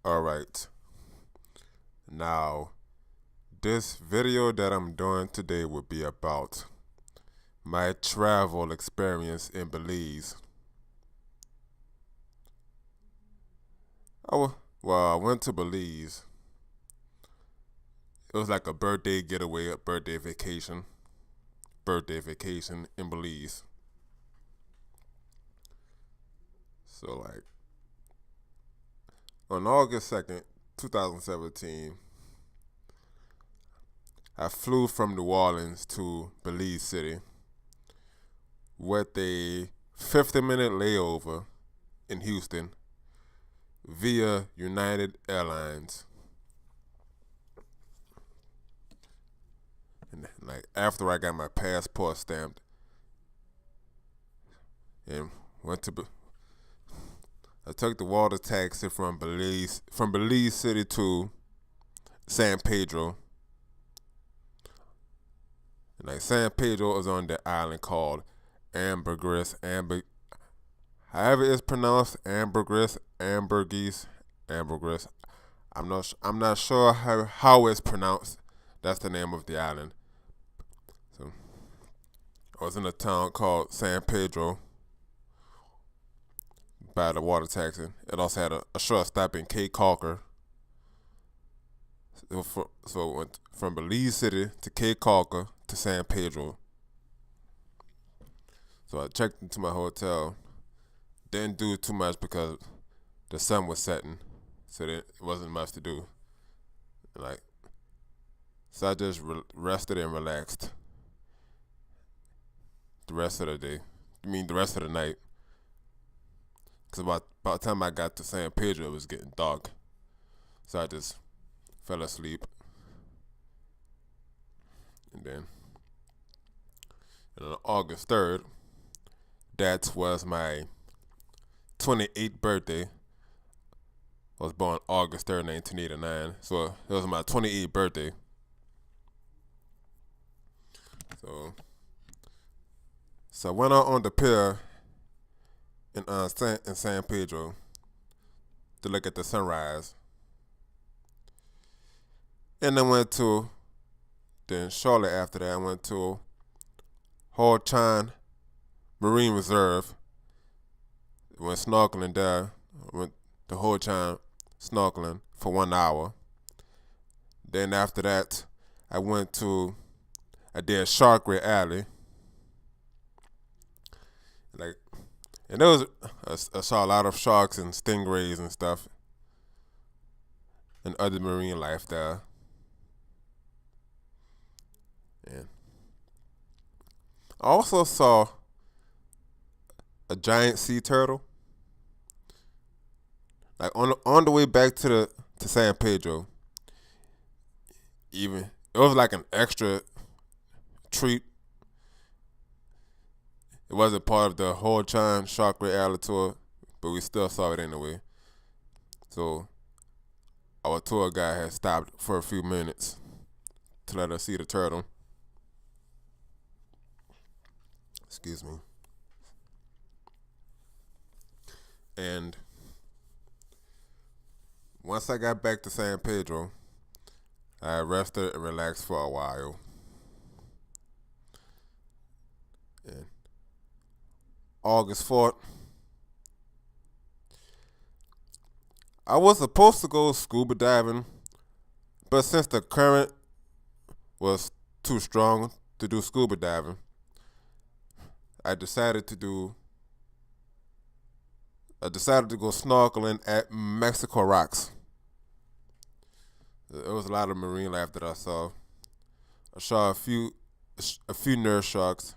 Alright, now this video that I'm doing today will be about my travel experience in Belize. I went to Belize. It was like a birthday getaway, a birthday vacation in Belize. So, like, on August 2nd, 2017, I flew from New Orleans to Belize City with a 50-minute layover in Houston via United Airlines. And like after I got my passport stamped and went to I took the water taxi from Belize City to San Pedro. And like San Pedro is on the island called Ambergris, however it's pronounced, Ambergris. I'm not sure how it's pronounced. That's the name of the island. So I was in a town called San Pedro by the water taxi. It also had a short stop in Cape Caulker. So it went from Belize City to Cape Caulker to San Pedro. So I checked into my hotel. Didn't do too much because the sun was setting, so there wasn't much to do. So I just rested and relaxed the rest of the day. The rest of the night. Because about the time I got to San Pedro, it was getting dark. So I just fell asleep. And then on August 3rd, that was my 28th birthday. I was born August 3rd, 1989. So it was my 28th birthday. So I went out on the pier in San Pedro to look at the sunrise. And then shortly after that, I went to Ho Chan Marine Reserve. Went snorkeling there. Went to Ho Chan snorkeling for 1 hour. Then after that, I did Shark Ray Alley. And there was I saw a lot of sharks and stingrays and stuff, and other marine life there. And I also saw a giant sea turtle. Like on the way back to San Pedro, even it was like an extra treat. It wasn't part of the whole Chan Shark Ray Alley tour, but we still saw it anyway. So our tour guide had stopped for a few minutes to let us see the turtle. Excuse me. And once I got back to San Pedro, I rested and relaxed for a while. And August 4th, I was supposed to go scuba diving, but since the current was too strong to do scuba diving, I decided to go snorkeling at Mexico Rocks. There was a lot of marine life that I saw. I saw a few nurse sharks,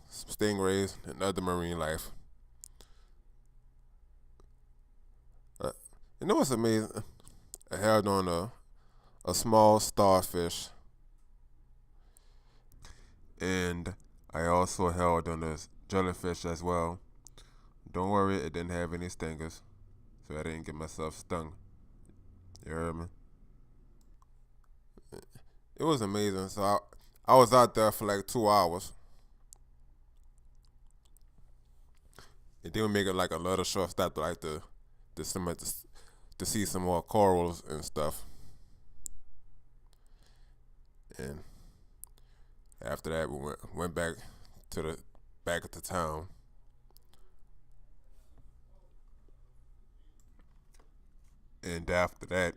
stingrays, and other marine life. And it was amazing. I held on a small starfish, and I also held on a jellyfish as well. Don't worry, it didn't have any stingers, so I didn't get myself stung. You heard me? It was amazing. So I was out there for like 2 hours. And then we make it like a little short stop to like the to see some more corals and stuff. And after that, we went back to the back at the town. And after that,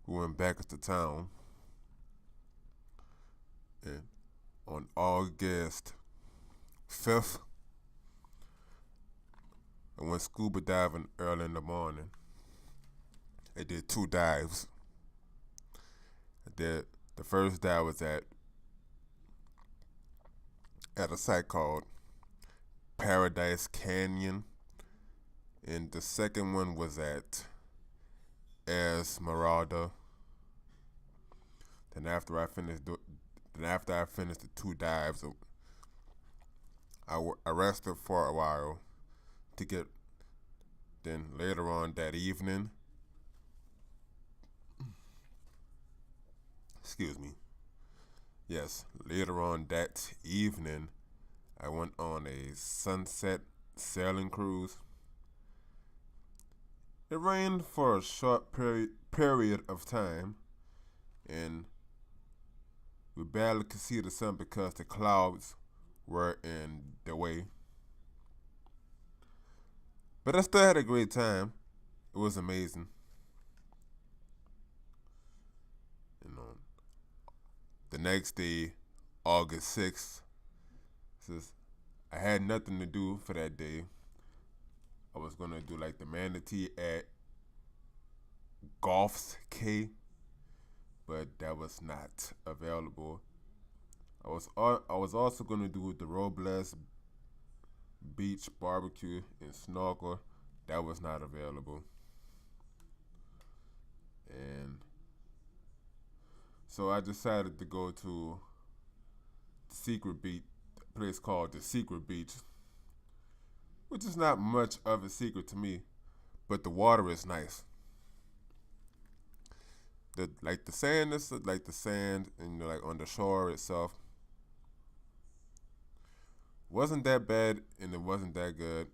we went back to town. And on August 5th, I went scuba diving early in the morning. I did 2 dives. I did the first dive was at a site called Paradise Canyon, and the second one was at Esmeralda. Then after I finished the 2 dives, I rested for a while to get. Then later on that evening, excuse me. Yes, later on that evening, I went on a sunset sailing cruise. It rained for a short period of time, and we barely could see the sun because the clouds were in the way. But I still had a great time. It was amazing. You know, the next day, August 6th, since I had nothing to do for that day, I was gonna do like the manatee at Golf's K, but that was not available. I was also gonna do the Robles Beach barbecue and snorkel. That was not available. And so I decided to go to the secret beach, a place called the Secret Beach, which is not much of a secret to me, but the water is nice. The sand is like the sand, and like on the shore itself wasn't that bad, and it wasn't that good.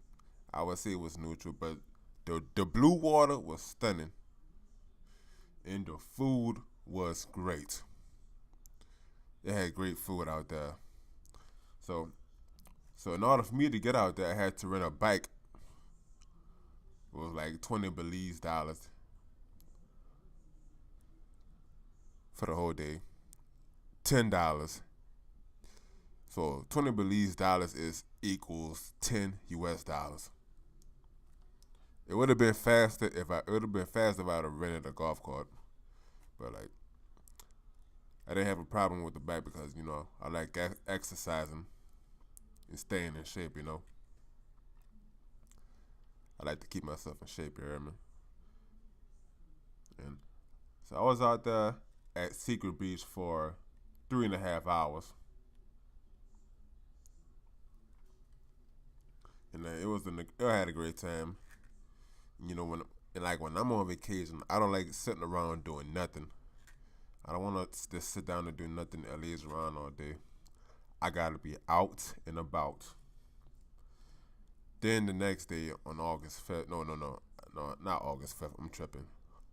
I would say it was neutral, but the blue water was stunning, and the food was great. They had great food out there. So so in order for me to get out there, I had to rent a bike. It was like 20 Belize dollars for the whole day. $10. So 20 Belize dollars is equals 10 US dollars. It would have been faster if I it would have been faster if I'd have rented a golf cart. But like I didn't have a problem with the bike because I like exercising and staying in shape. I like to keep myself in shape. You hear me? And so I was out there at Secret Beach for 3.5 hours, and I had a great time. When I'm on vacation, I don't like sitting around doing nothing. I don't want to just sit down and do nothing and laze around all day. I gotta be out and about. Then the next day on August 5th, no, not August 5th. I'm tripping.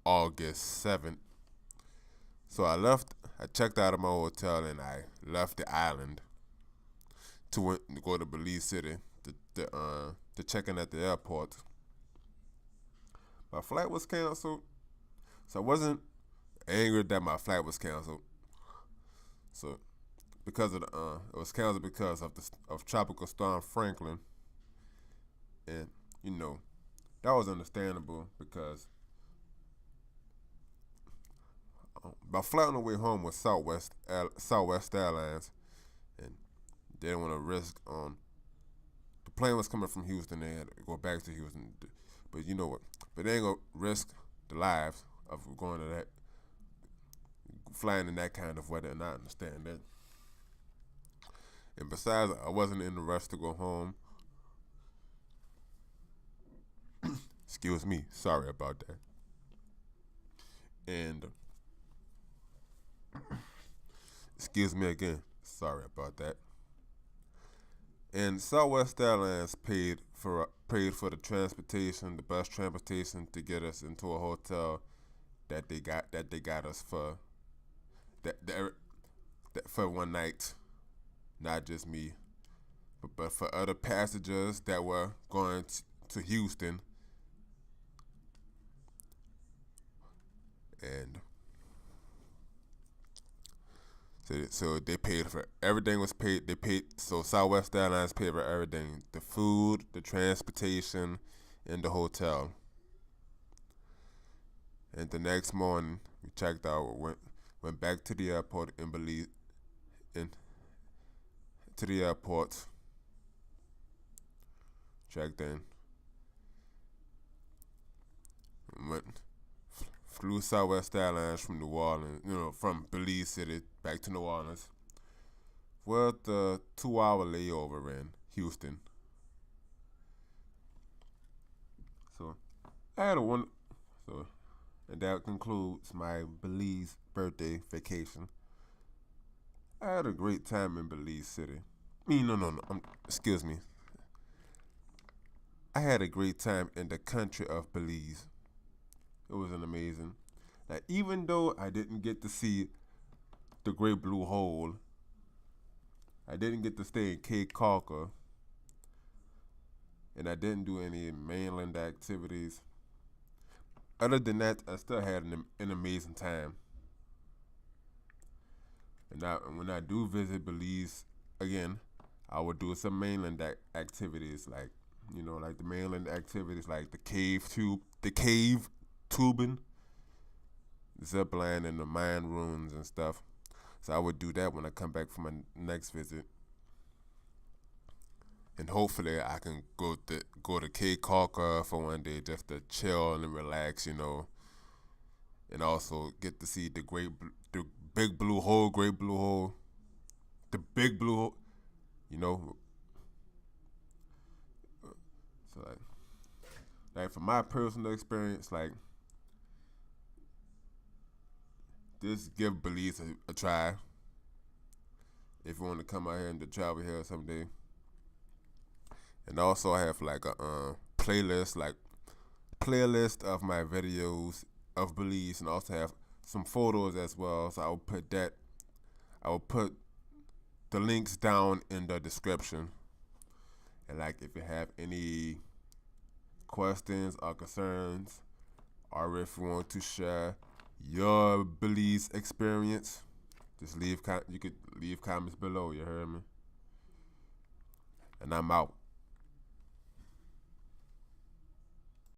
August 7th. So I checked out of my hotel and I left the island to go to Belize City to check in at the airport. My flight was canceled, so I wasn't angry that my flight was canceled. So because of it was canceled because of Tropical Storm Franklin, and you know that was understandable because my flight on the way home was Southwest Airlines, and they didn't want to risk. The plane was coming from Houston. They had to go back to Houston, but you know what? But they ain't gonna risk the lives of going to that, flying in that kind of weather, and I understand that. And besides, I wasn't in a rush to go home. Excuse me, sorry about that. And excuse me again, sorry about that. And Southwest Airlines paid for the transportation, the bus transportation to get us into a hotel that they got us for that, that for one night, not just me, but for other passengers that were going to Houston, and so they paid for everything. Was paid. They paid. So Southwest Airlines paid for everything: the food, the transportation, and the hotel. And the next morning, we checked out. Went back to the airport in Belize, in to the airport. Checked in. Went flew Southwest Airlines from New Orleans. From Belize City back to New Orleans. With the 2 hour layover in Houston. So I had a one. So and that concludes my Belize birthday vacation. I had a great time in Belize City. No. Excuse me. I had a great time in the country of Belize. It was an amazing. Like even though I didn't get to see the Great Blue Hole, I didn't get to stay in Cape Caulker, and I didn't do any mainland activities. Other than that, I still had an amazing time. When I do visit Belize again, I would do some mainland activities like the mainland activities like the cave tubing, zip line, and the mine ruins and stuff. So I would do that when I come back from my next visit, and hopefully I can go to Cape Caulker for one day just to chill and relax, and also get to see the big blue hole, great blue hole, the big blue hole, you know. So like from my personal experience, like just give Belize a try if you want to come out here and to travel here someday. And also I have like a playlist of my videos of Belize, and also have some photos as well. So I will put the links down in the description. And like if you have any questions or concerns, or if you want to share your Belize experience, just you could leave comments below. You heard me? And I'm out.